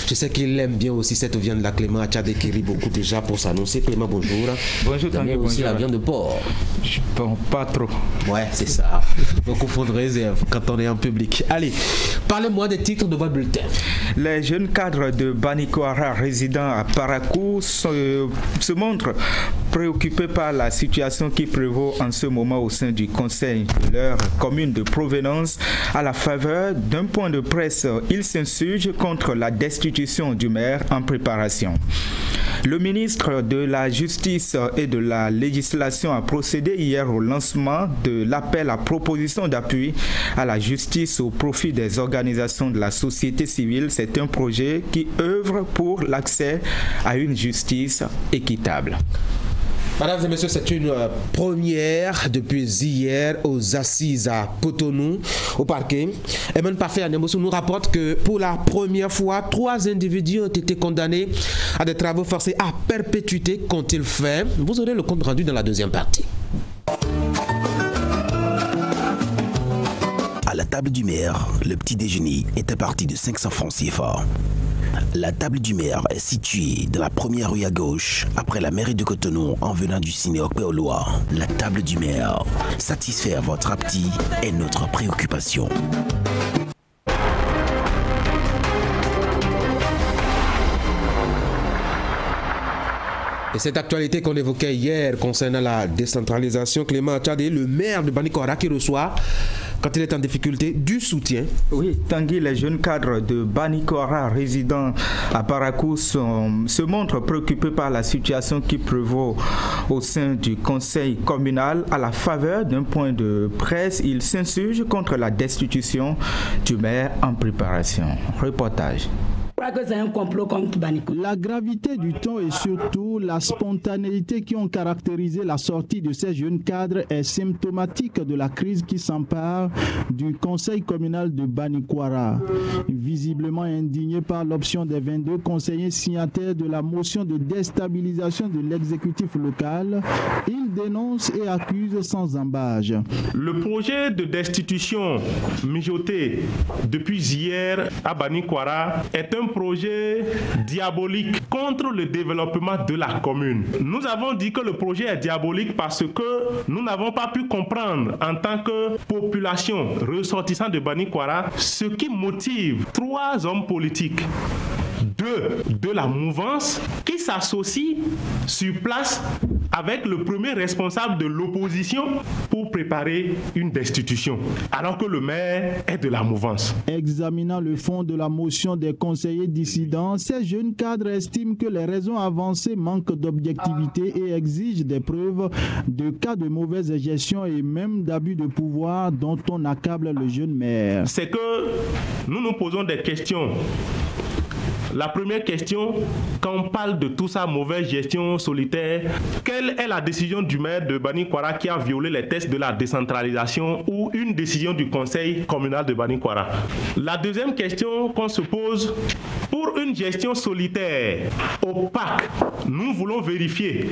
Je sais qu'il aime bien aussi cette viande-là, Clément Achadé, qui rit beaucoup déjà pour s'annoncer. Clément, bonjour. Bonjour, Tanguy, bonjour. Aussi la viande de porc. Bon, pas trop. Ouais, c'est ça. Beaucoup faut de réserve quand on est en public. Allez, parlez-moi des titres de votre bulletin. Les jeunes cadres de Banikwara résidant à Parakou se montrent préoccupés par la situation qui prévaut en ce moment au sein du conseil de leur commune de provenance. À la faveur d'un point de presse, ils s'insurgent contre la destitution du maire en préparation. Le ministre de la Justice et de la Législation a procédé hier au lancement de l'appel à proposition d'appui à la justice au profit des organisations de la société civile. C'est un projet qui œuvre pour l'accès à une justice équitable. Mesdames et messieurs, c'est une première depuis hier aux assises à Cotonou, au parquet. Emen Parfait Anemosu nous rapporte que pour la première fois, 3 individus ont été condamnés à des travaux forcés à perpétuité. Qu'ont-ils fait? Vous aurez le compte rendu dans la deuxième partie. À la table du maire, le petit déjeuner était parti de 500 francs CFA. La table du maire est située dans la première rue à gauche, après la mairie de Cotonou, en venant du ciné Péolois. La table du maire, satisfaire votre appétit est notre préoccupation. Et cette actualité qu'on évoquait hier concernant la décentralisation, Clément Achadé, le maire de Banikwara qui reçoit, quand il est en difficulté, du soutien. Oui, Tanguy, les jeunes cadres de Banikwara résidant à Parakou se montrent préoccupés par la situation qui prévaut au sein du conseil communal. À la faveur d'un point de presse, ils s'insurgent contre la destitution du maire en préparation. Reportage. Que c'est un complot contre Banikou. La gravité du ton et surtout la spontanéité qui ont caractérisé la sortie de ces jeunes cadres est symptomatique de la crise qui s'empare du conseil communal de Banikwara. Visiblement indigné par l'option des 22 conseillers signataires de la motion de déstabilisation de l'exécutif local, ils dénoncent et accusent sans embâche. Le projet de destitution mijoté depuis hier à Banikwara est un projet diabolique contre le développement de la commune. Nous avons dit que le projet est diabolique parce que nous n'avons pas pu comprendre en tant que population ressortissant de Banikwara ce qui motive 3 hommes politiques de la mouvance qui s'associent sur place avec le premier responsable de l'opposition pour préparer une destitution, alors que le maire est de la mouvance. Examinant le fond de la motion des conseillers dissidents, ces jeunes cadres estiment que les raisons avancées manquent d'objectivité et exigent des preuves de cas de mauvaise gestion et même d'abus de pouvoir dont on accable le jeune maire. C'est que nous nous posons des questions. La première question, quand on parle de tout ça, mauvaise gestion solitaire, quelle est la décision du maire de Banikwara qui a violé les tests de la décentralisation ou une décision du conseil communal de Banikwara? La deuxième question qu'on se pose, pour une gestion solitaire, opaque, nous voulons vérifier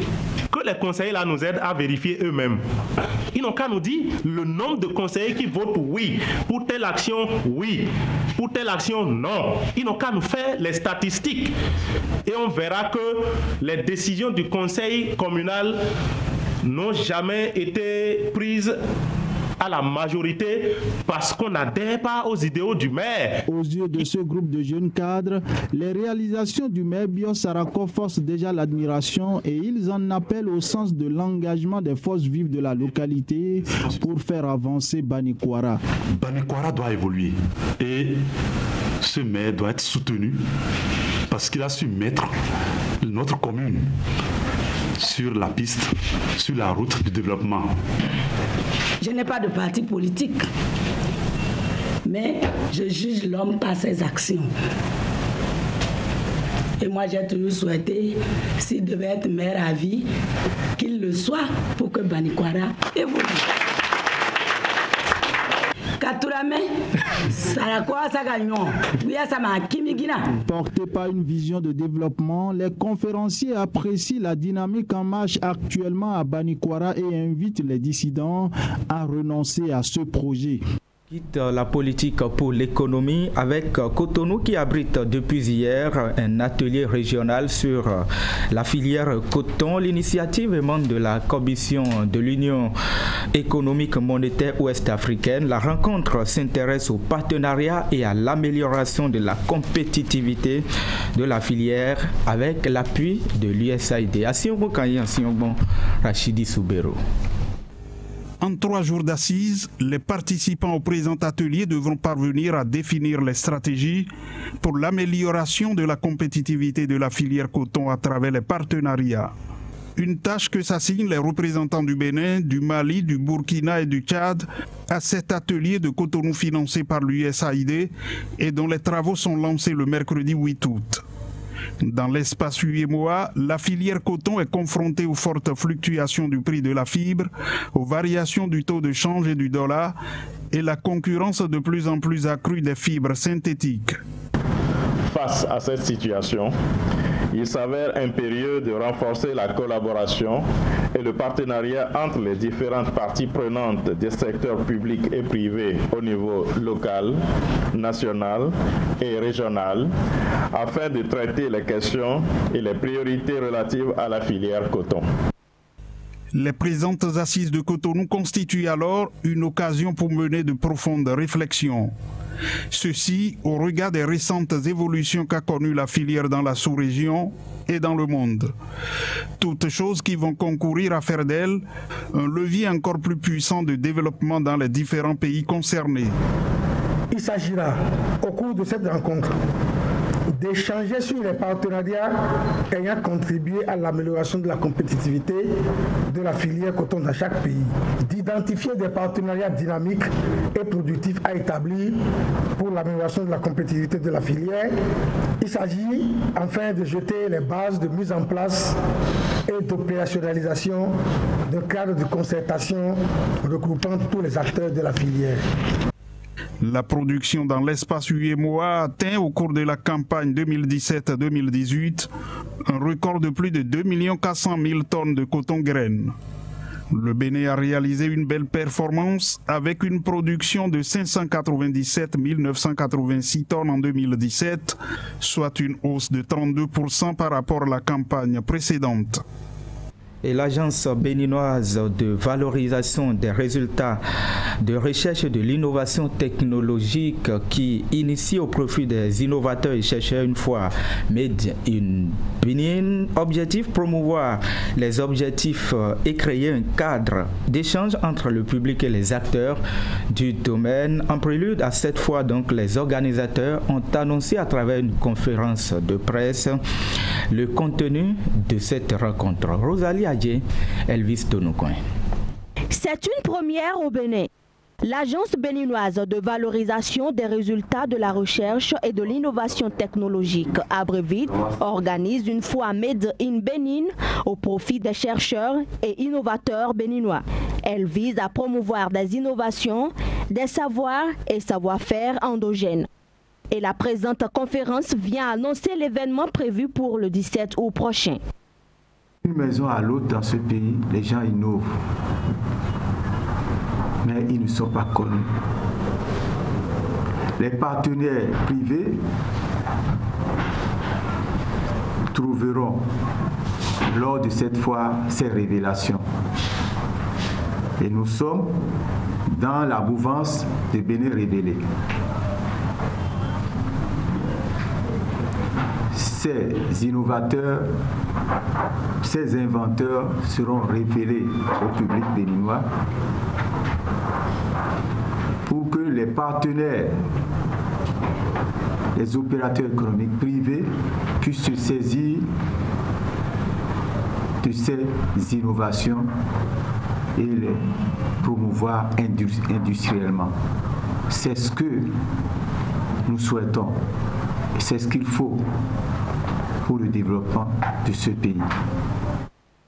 que les conseillers là nous aident à vérifier eux-mêmes. Ils n'ont qu'à nous dire le nombre de conseillers qui votent oui, pour telle action oui, pour telle action non. Ils n'ont qu'à nous faire les statistiques et on verra que les décisions du conseil communal n'ont jamais été prises à la majorité parce qu'on n'adhère pas aux idéaux du maire. Aux yeux de ce groupe de jeunes cadres, les réalisations du maire Bio Sarako forcent déjà l'admiration et ils en appellent au sens de l'engagement des forces vives de la localité pour faire avancer Banikwara. Banikwara doit évoluer et ce maire doit être soutenu parce qu'il a su mettre notre commune sur la piste, sur la route du développement. Je n'ai pas de parti politique, mais je juge l'homme par ses actions. Et moi, j'ai toujours souhaité, s'il devait être maire à vie, qu'il le soit pour que Banikwara évolue. Portés par une vision de développement, les conférenciers apprécient la dynamique en marche actuellement à Banikwara et invitent les dissidents à renoncer à ce projet. Quitte la politique pour l'économie avec Cotonou qui abrite depuis hier un atelier régional sur la filière coton. L'initiative émane de la Commission de l'Union économique monétaire ouest-africaine. La rencontre s'intéresse au partenariat et à l'amélioration de la compétitivité de la filière avec l'appui de l'USAID. Rachidi Soubero. En 3 jours d'assises, les participants au présent atelier devront parvenir à définir les stratégies pour l'amélioration de la compétitivité de la filière coton à travers les partenariats. Une tâche que s'assignent les représentants du Bénin, du Mali, du Burkina et du Tchad à cet atelier de Cotonou financé par l'USAID et dont les travaux sont lancés le mercredi 8 août. Dans l'espace UEMOA, la filière coton est confrontée aux fortes fluctuations du prix de la fibre, aux variations du taux de change et du dollar et la concurrence de plus en plus accrue des fibres synthétiques. Face à cette situation, il s'avère impérieux de renforcer la collaboration et le partenariat entre les différentes parties prenantes des secteurs publics et privés au niveau local, national et régional afin de traiter les questions et les priorités relatives à la filière coton. Les présentes assises de Cotonou constituent alors une occasion pour mener de profondes réflexions. Ceci au regard des récentes évolutions qu'a connues la filière dans la sous-région et dans le monde. Toutes choses qui vont concourir à faire d'elle un levier encore plus puissant de développement dans les différents pays concernés. Il s'agira, au cours de cette rencontre, d'échanger sur les partenariats ayant contribué à l'amélioration de la compétitivité de la filière coton dans chaque pays, d'identifier des partenariats dynamiques et productifs à établir pour l'amélioration de la compétitivité de la filière. Il s'agit enfin de jeter les bases de mise en place et d'opérationnalisation d'un cadre de concertation regroupant tous les acteurs de la filière. La production dans l'espace UEMOA a atteint au cours de la campagne 2017-2018 un record de plus de 2 400 000 tonnes de coton-graines. Le Bénin a réalisé une belle performance avec une production de 597 986 tonnes en 2017, soit une hausse de 32% par rapport à la campagne précédente. Et l'Agence béninoise de valorisation des résultats de recherche et de l'innovation technologique qui initie au profit des innovateurs et chercheurs une fois Made in Benin. Objectif, promouvoir les objectifs et créer un cadre d'échange entre le public et les acteurs du domaine. En prélude à cette fois, donc, les organisateurs ont annoncé à travers une conférence de presse le contenu de cette rencontre. Rosalie Adjé, Elvis Tonocoin. C'est une première au Bénin. L'Agence béninoise de valorisation des résultats de la recherche et de l'innovation technologique, ABREVIT, organise une fois Made in Benin au profit des chercheurs et innovateurs béninois. Elle vise à promouvoir des innovations, des savoirs et savoir-faire endogènes. Et la présente conférence vient annoncer l'événement prévu pour le 17 août prochain. D'une maison à l'autre dans ce pays, les gens innovent. Mais ils ne sont pas connus. Les partenaires privés trouveront lors de cette fois ces révélations. Et nous sommes dans la mouvance de Bénin révélé. Ces innovateurs, ces inventeurs seront révélés au public béninois pour que les partenaires, les opérateurs économiques privés puissent se saisir de ces innovations et les promouvoir industriellement. C'est ce que nous souhaitons et c'est ce qu'il faut pour le développement de ce pays.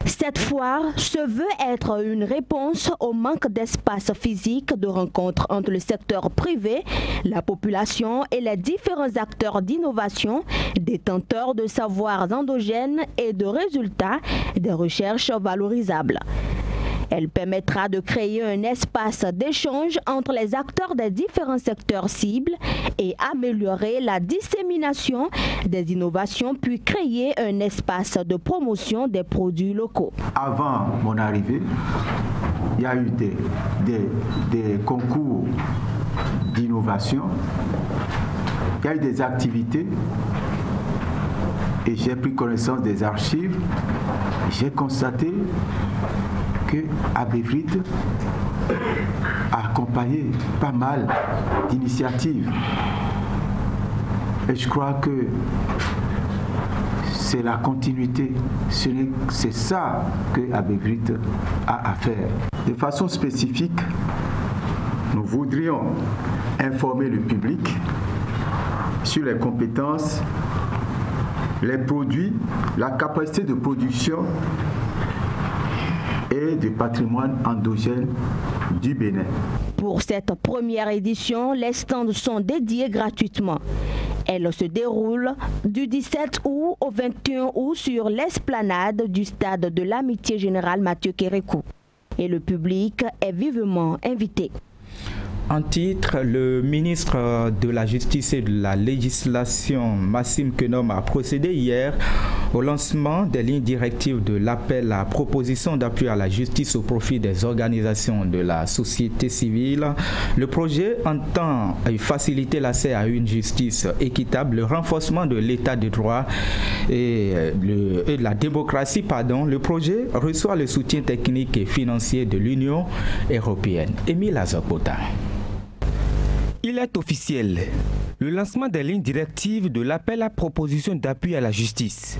Cette foire se veut être une réponse au manque d'espace physique de rencontre entre le secteur privé, la population et les différents acteurs d'innovation, détenteurs de savoirs endogènes et de résultats des recherches valorisables. Elle permettra de créer un espace d'échange entre les acteurs des différents secteurs cibles et améliorer la dissémination des innovations, puis créer un espace de promotion des produits locaux. Avant mon arrivée, il y a eu des concours d'innovation, il y a eu des activités et j'ai pris connaissance des archives. J'ai constaté que Abevrit a accompagné pas mal d'initiatives. Et je crois que c'est la continuité. C'est ça que Abevrit a à faire. De façon spécifique, nous voudrions informer le public sur les compétences, les produits, la capacité de production et du patrimoine endogène du Bénin. Pour cette première édition, les stands sont dédiés gratuitement. Elle se déroule du 17 août au 21 août sur l'esplanade du stade de l'Amitié Générale Mathieu Kérékou. Et le public est vivement invité. En titre, le ministre de la Justice et de la Législation, Massim Kenom, a procédé hier au lancement des lignes directives de l'appel à proposition d'appui à la justice au profit des organisations de la société civile. Le projet entend faciliter l'accès à une justice équitable, le renforcement de l'état de droit et de la démocratie. Le projet reçoit le soutien technique et financier de l'Union européenne. Émile Azokota. Il est officiel. Le lancement des lignes directives de l'appel à proposition d'appui à la justice.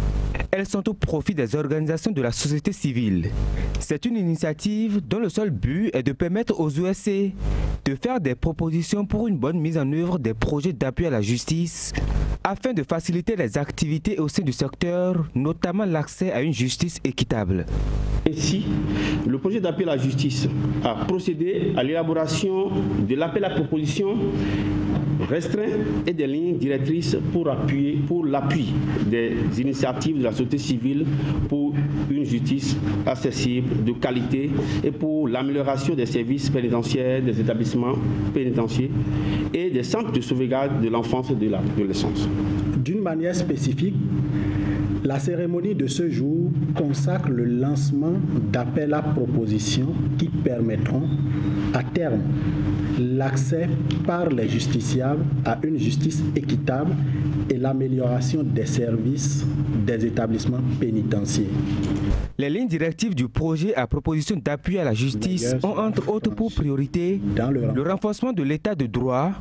Elles sont au profit des organisations de la société civile. C'est une initiative dont le seul but est de permettre aux OSC de faire des propositions pour une bonne mise en œuvre des projets d'appui à la justice afin de faciliter les activités au sein du secteur, notamment l'accès à une justice équitable. Ainsi, le projet d'appui à la justice a procédé à l'élaboration de l'appel à proposition restreint et des lignes directrices pour l'appui des initiatives de la société civile pour une justice accessible, de qualité et pour l'amélioration des services pénitentiaires, des établissements pénitentiaires et des centres de sauvegarde de l'enfance et de l'adolescence. D'une manière spécifique, la cérémonie de ce jour consacre le lancement d'appels à propositions qui permettront à terme l'accès par les justiciables à une justice équitable et l'amélioration des services des établissements pénitentiaires. Les lignes directives du projet à proposition d'appui à la justice ont entre autres pour priorité le renforcement de l'état de droit,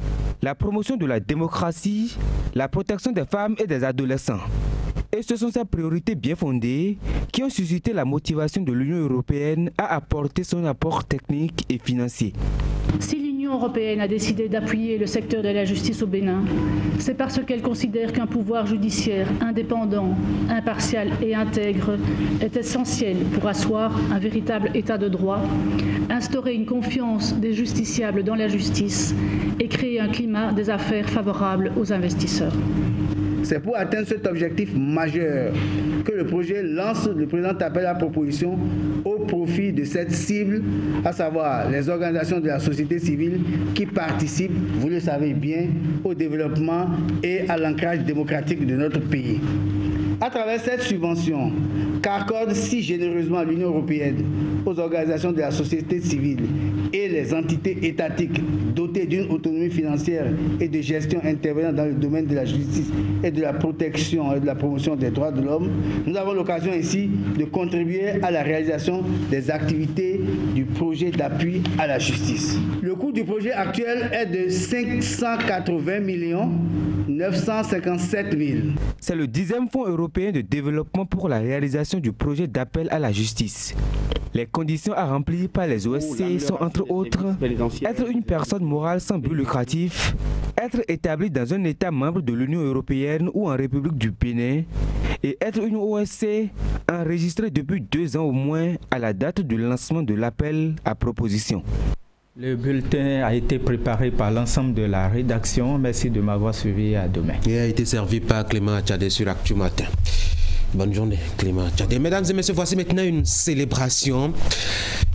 la promotion de la démocratie, la protection des femmes et des adolescents. Et ce sont ces priorités bien fondées qui ont suscité la motivation de l'Union européenne à apporter son apport technique et financier. Si l'Union européenne a décidé d'appuyer le secteur de la justice au Bénin, c'est parce qu'elle considère qu'un pouvoir judiciaire indépendant, impartial et intègre est essentiel pour asseoir un véritable état de droit, instaurer une confiance des justiciables dans la justice et créer un climat des affaires favorable aux investisseurs. C'est pour atteindre cet objectif majeur que le projet lance le présent appel à proposition au profit de cette cible, à savoir les organisations de la société civile qui participent, vous le savez bien, au développement et à l'ancrage démocratique de notre pays. À travers cette subvention qu'accorde si généreusement l'Union européenne aux organisations de la société civile et les entités étatiques dotées d'une autonomie financière et de gestion intervenant dans le domaine de la justice et de la protection et de la promotion des droits de l'homme, nous avons l'occasion ici de contribuer à la réalisation des activités du projet d'appui à la justice. Le coût du projet actuel est de 580 957 000. C'est le 10e Fonds européen de développement pour la réalisation du projet d'appel à la justice. Les conditions à remplir par les OSC sont entre autres être une personne morale sans but lucratif, être établi dans un État membre de l'Union européenne ou en République du Bénin et être une OSC enregistrée depuis 2 ans au moins à la date du lancement de l'appel à proposition. Le bulletin a été préparé par l'ensemble de la rédaction. Merci de m'avoir suivi. À demain. Il a été servi par Clément Tchadé sur Actu Matin. Bonne journée, Clément Tchadé. Mesdames et messieurs, voici maintenant une célébration.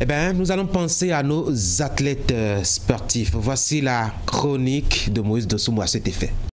Eh bien, nous allons penser à nos athlètes sportifs. Voici la chronique de Moïse Dossoumo à cet effet.